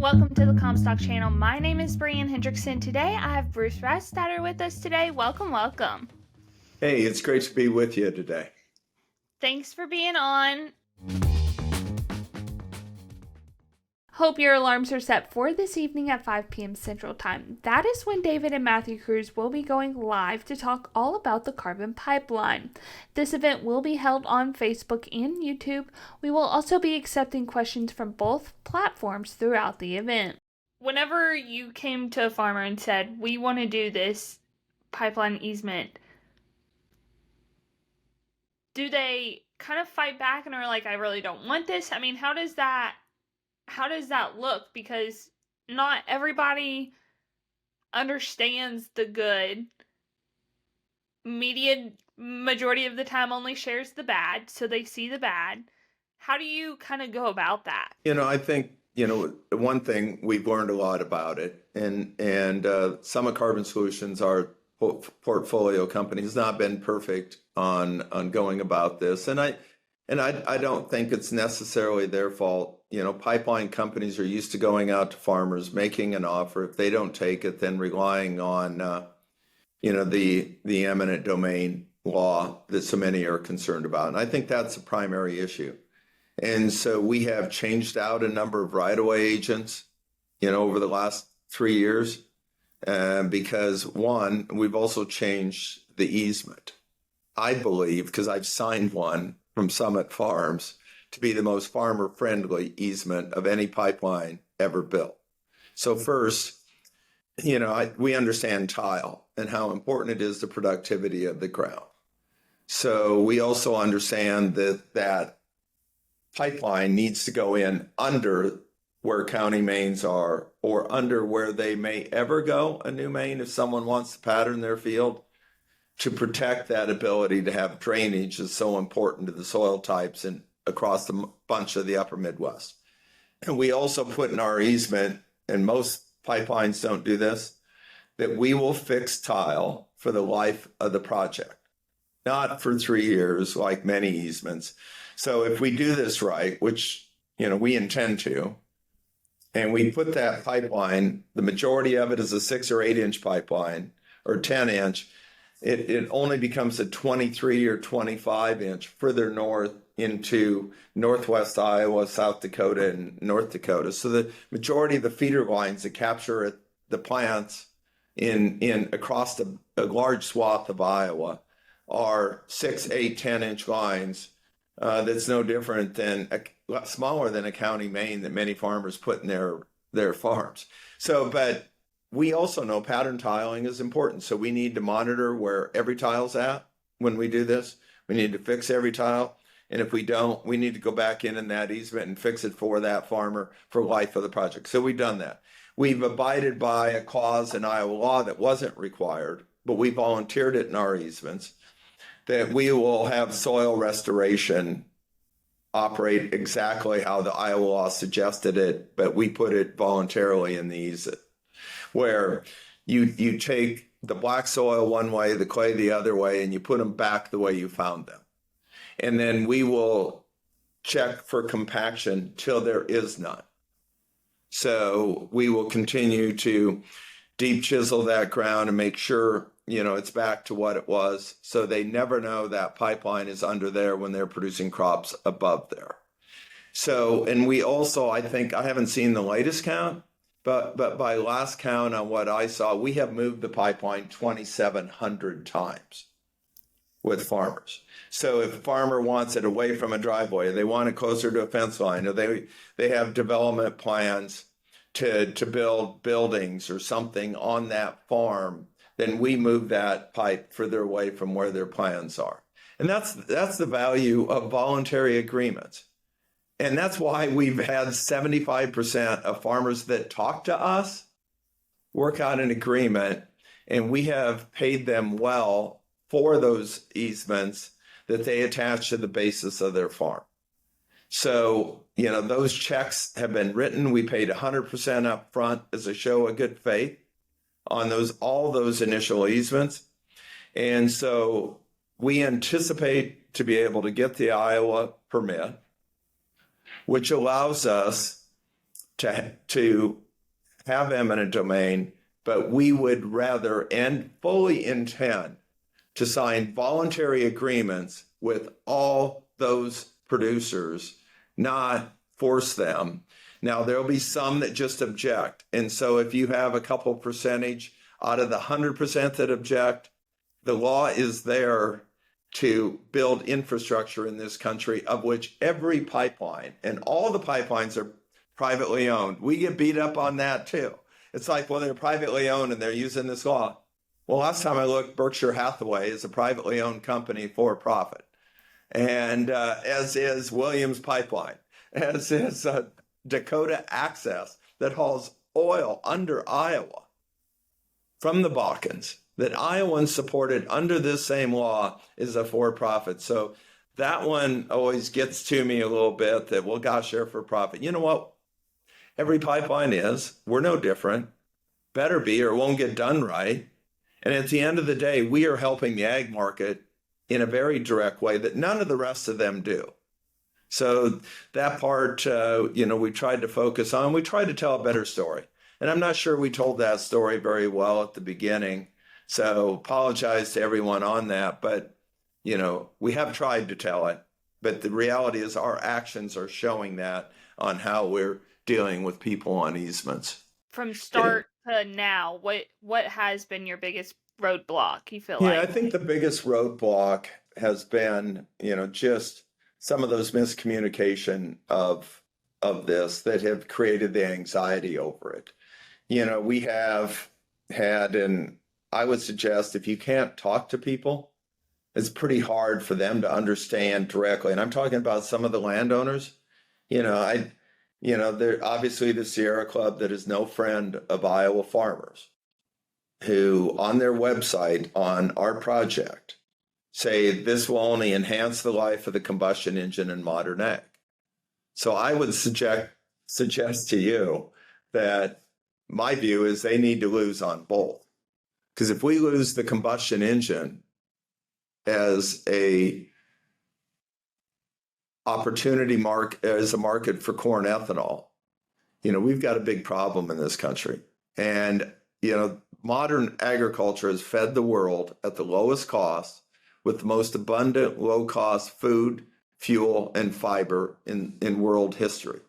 Welcome to the Comstock channel. My name is Brianne Hendrickson. Today I have Bruce Rastatter with us today. Welcome. Hey, it's great to be with you today. Thanks for being on. Hope your alarms are set for this evening at 5 p.m. Central Time. That is when David and Matthew Cruz will be going live to talk all about the carbon pipeline. This event will be held on Facebook and YouTube. We will also be accepting questions from both platforms throughout the event. Whenever you came to a farmer and said, we want to do this pipeline easement, do they kind of fight back and are like, I really don't want this? I mean, how does that look? Because not everybody understands the good. Media, majority of the time, only shares the bad, so they see the bad. How do you kind of go about that? I think, one thing we've learned a lot about it, and Summit Carbon Solutions, our portfolio company, has not been perfect on going about this. And I don't think it's necessarily their fault. Pipeline companies are used to going out to farmers, making an offer. If they don't take it, then relying on, the eminent domain law that so many are concerned about. And I think that's a primary issue. And so we have changed out a number of right-of-way agents, over the last 3 years, because one, we've also changed the easement. I believe, because I've signed one from Summit Farms, to be the most farmer-friendly easement of any pipeline ever built. So first, we understand tile and how important it is to productivity of the ground. So we also understand that pipeline needs to go in under where county mains are, or under where they may ever go, a new main, if someone wants to pattern their field, to protect that ability to have drainage is so important to the soil types and across the bunch of the upper Midwest. And we also put in our easement, and most pipelines don't do this, that we will fix tile for the life of the project, not for 3 years like many easements. So if we do this right, which, we intend to, and we put that pipeline, the majority of it is a 6 or 8 inch pipeline, or 10 inch, it only becomes a 23 or 25 inch further north into northwest Iowa, South Dakota, and North Dakota. So the majority of the feeder lines that capture the plants in across a large swath of Iowa are 6, 8, 10 inch lines. That's no different than smaller than a county main that many farmers put in their farms. So, but we also know pattern tiling is important. So we need to monitor where every tile's at when we do this. We need to fix every tile. And if we don't, we need to go back in that easement and fix it for that farmer for life of the project. So we've done that. We've abided by a clause in Iowa law that wasn't required, but we volunteered it in our easements, that we will have soil restoration operate exactly how the Iowa law suggested it, but we put it voluntarily in the easement, where you take the black soil one way, the clay the other way, and you put them back the way you found them. And then we will check for compaction till there is none. So we will continue to deep chisel that ground and make sure, it's back to what it was. So they never know that pipeline is under there when they're producing crops above there. So, and we also, I haven't seen the latest count, but by last count on what I saw, we have moved the pipeline 2,700 times with farmers. So if a farmer wants it away from a driveway, they want it closer to a fence line, or they have development plans to build buildings or something on that farm, then we move that pipe further away from where their plans are. And that's the value of voluntary agreements. And that's why we've had 75% of farmers that talk to us work out an agreement, and we have paid them well for those easements that they attach to the basis of their farm. So, those checks have been written. We paid 100% up front as a show of good faith on all those initial easements. And so we anticipate to be able to get the Iowa permit, which allows us to have eminent domain, but we would rather and fully intend to sign voluntary agreements with all those producers, not force them. Now, there'll be some that just object. And so if you have a couple percentage out of the 100% that object, the law is there to build infrastructure in this country, of which every pipeline and all the pipelines are privately owned. We get beat up on that too. It's like, well, they're privately owned and they're using this law. Well, last time I looked, Berkshire Hathaway is a privately owned company for profit, and as is Williams Pipeline, as is Dakota Access that hauls oil under Iowa from the Balkans, that Iowans supported under this same law, is a for-profit. So that one always gets to me a little bit that, well, gosh, they're for profit. You know what? Every pipeline is. We're no different. Better be, or it won't get done right. And at the end of the day, we are helping the ag market in a very direct way that none of the rest of them do. So that part, we tried to focus on. We tried to tell a better story. And I'm not sure we told that story very well at the beginning. So apologize to everyone on that. But, we have tried to tell it. But the reality is our actions are showing that on how we're dealing with people on easements. From start to now, what has been your biggest roadblock, you feel like? Yeah, I think the biggest roadblock has been, just some of those miscommunication of this that have created the anxiety over it. We have had, and I would suggest if you can't talk to people, it's pretty hard for them to understand directly. And I'm talking about some of the landowners. They're obviously the Sierra Club that is no friend of Iowa farmers, who on their website on our project say this will only enhance the life of the combustion engine in modern ag. So I would suggest to you that my view is they need to lose on both. Because if we lose the combustion engine as a as a market for corn ethanol, we've got a big problem in this country. And, modern agriculture has fed the world at the lowest cost with the most abundant, low-cost food, fuel, and fiber in world history.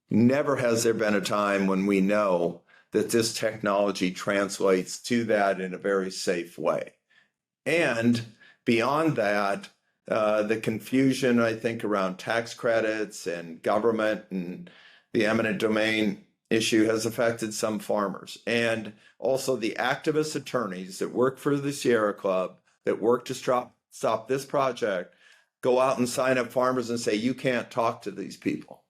Never has there been a time when we know that this technology translates to that in a very safe way. And beyond that, the confusion, I think, around tax credits and government and the eminent domain issue has affected some farmers. And also the activist attorneys that work for the Sierra Club, that work to stop this project, go out and sign up farmers and say, you can't talk to these people.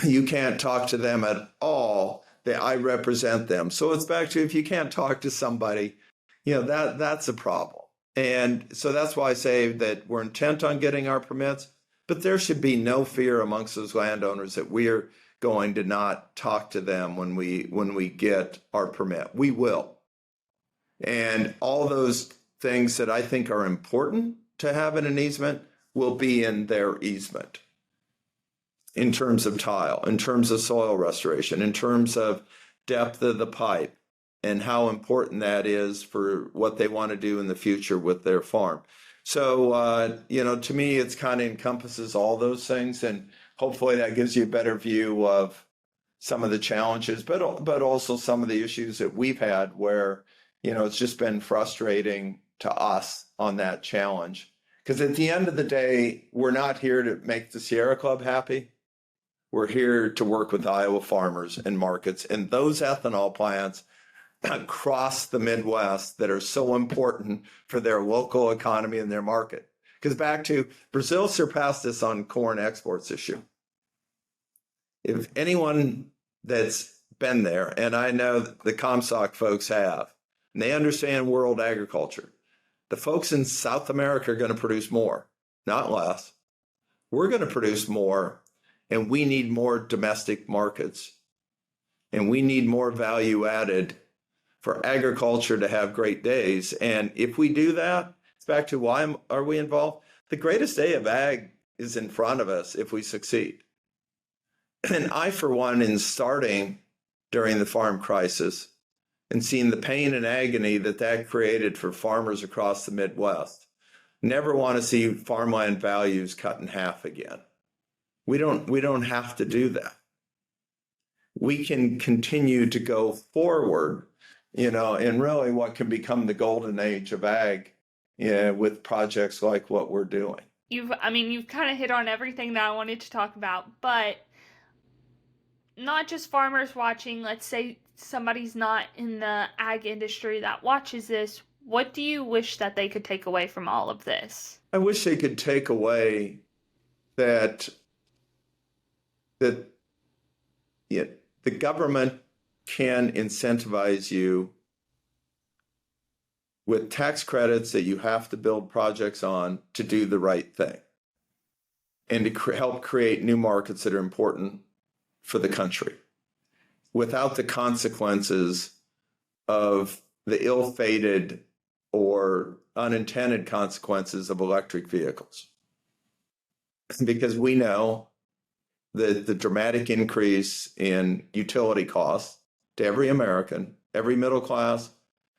You can't talk to them at all. I represent them. So it's back to, if you can't talk to somebody, that's a problem. And so that's why I say that we're intent on getting our permits, but there should be no fear amongst those landowners that we're going to not talk to them when we get our permit. We will. And all those things that I think are important to have in an easement will be in their easement. In terms of tile, in terms of soil restoration, in terms of depth of the pipe, and how important that is for what they want to do in the future with their farm. So, to me, it's kind of encompasses all those things, and hopefully that gives you a better view of some of the challenges, but also some of the issues that we've had where, it's just been frustrating to us on that challenge. Because at the end of the day, we're not here to make the Sierra Club happy. We're here to work with Iowa farmers and markets, and those ethanol plants across the Midwest that are so important for their local economy and their market. Because back to Brazil surpassed us on corn exports this year. If anyone that's been there, and I know the Comstock folks have, and they understand world agriculture, the folks in South America are going to produce more, not less. We're going to produce more, and we need more domestic markets, and we need more value added for agriculture to have great days. And if we do that, it's back to why are we involved? The greatest day of ag is in front of us if we succeed. And I, for one, in starting during the farm crisis and seeing the pain and agony that created for farmers across the Midwest, never want to see farmland values cut in half again. We don't have to do that. We can continue to go forward, in really what can become the golden age of ag, with projects like what we're doing. You've kind of hit on everything that I wanted to talk about, but not just farmers watching. Let's say somebody's not in the ag industry that watches this. What do you wish that they could take away from all of this? I wish they could take away that the government can incentivize you with tax credits that you have to build projects on to do the right thing and to help create new markets that are important for the country without the consequences of the ill-fated or unintended consequences of electric vehicles. Because we know that the dramatic increase in utility costs to every American, every middle class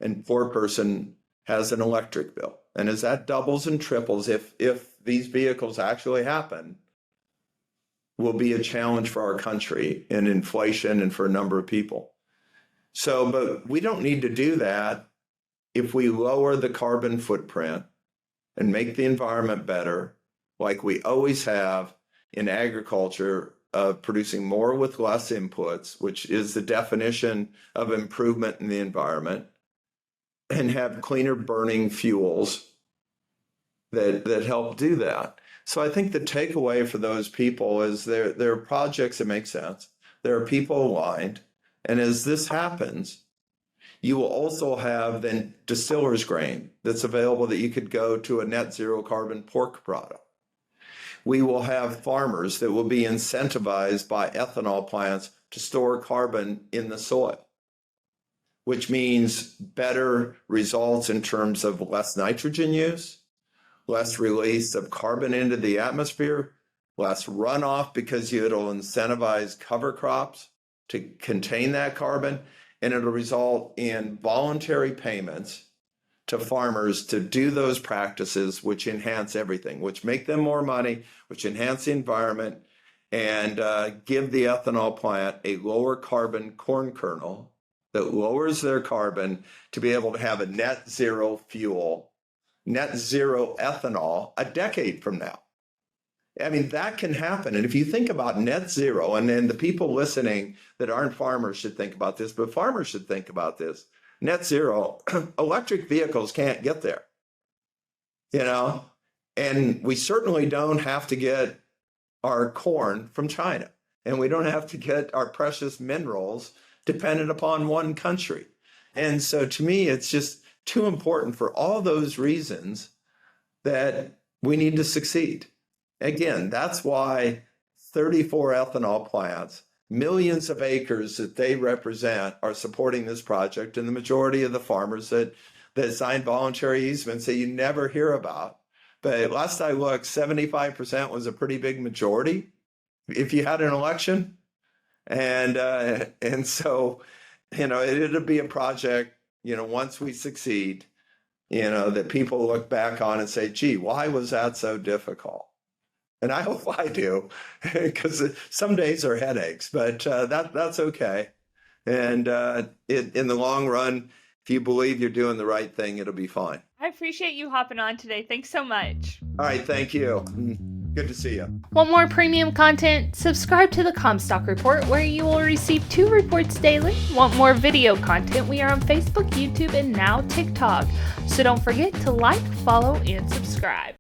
and poor person has an electric bill. And as that doubles and triples, if these vehicles actually happen, will be a challenge for our country in inflation and for a number of people. So, but we don't need to do that if we lower the carbon footprint and make the environment better, like we always have in agriculture, of producing more with less inputs, which is the definition of improvement in the environment, and have cleaner burning fuels that help do that. So I think the takeaway for those people is there are projects that make sense. There are people aligned. And as this happens, you will also have then distiller's grain that's available that you could go to a net zero carbon pork product. We will have farmers that will be incentivized by ethanol plants to store carbon in the soil, which means better results in terms of less nitrogen use, less release of carbon into the atmosphere, less runoff because it'll incentivize cover crops to contain that carbon, and it'll result in voluntary payments to farmers to do those practices which enhance everything, which make them more money, which enhance the environment, and give the ethanol plant a lower carbon corn kernel that lowers their carbon to be able to have a net zero fuel, net zero ethanol a decade from now. I mean, that can happen. And if you think about net zero, and then the people listening that aren't farmers should think about this, but farmers should think about this. Net zero, electric vehicles can't get there, and we certainly don't have to get our corn from China, and we don't have to get our precious minerals dependent upon one country. And so to me, it's just too important for all those reasons that we need to succeed. Again, that's why 34 ethanol plants, millions of acres that they represent are supporting this project, and the majority of the farmers that signed voluntary easements that you never hear about. But last I looked, 75% was a pretty big majority if you had an election. And so, it'll be a project, once we succeed, that people look back on and say, gee, why was that so difficult? And I hope I do, because some days are headaches, but that's okay. And in the long run, if you believe you're doing the right thing, it'll be fine. I appreciate you hopping on today. Thanks so much. All right, thank you. Good to see you. Want more premium content? Subscribe to the Comstock Report, where you will receive 2 reports daily. Want more video content? We are on Facebook, YouTube, and now TikTok. So don't forget to like, follow, and subscribe.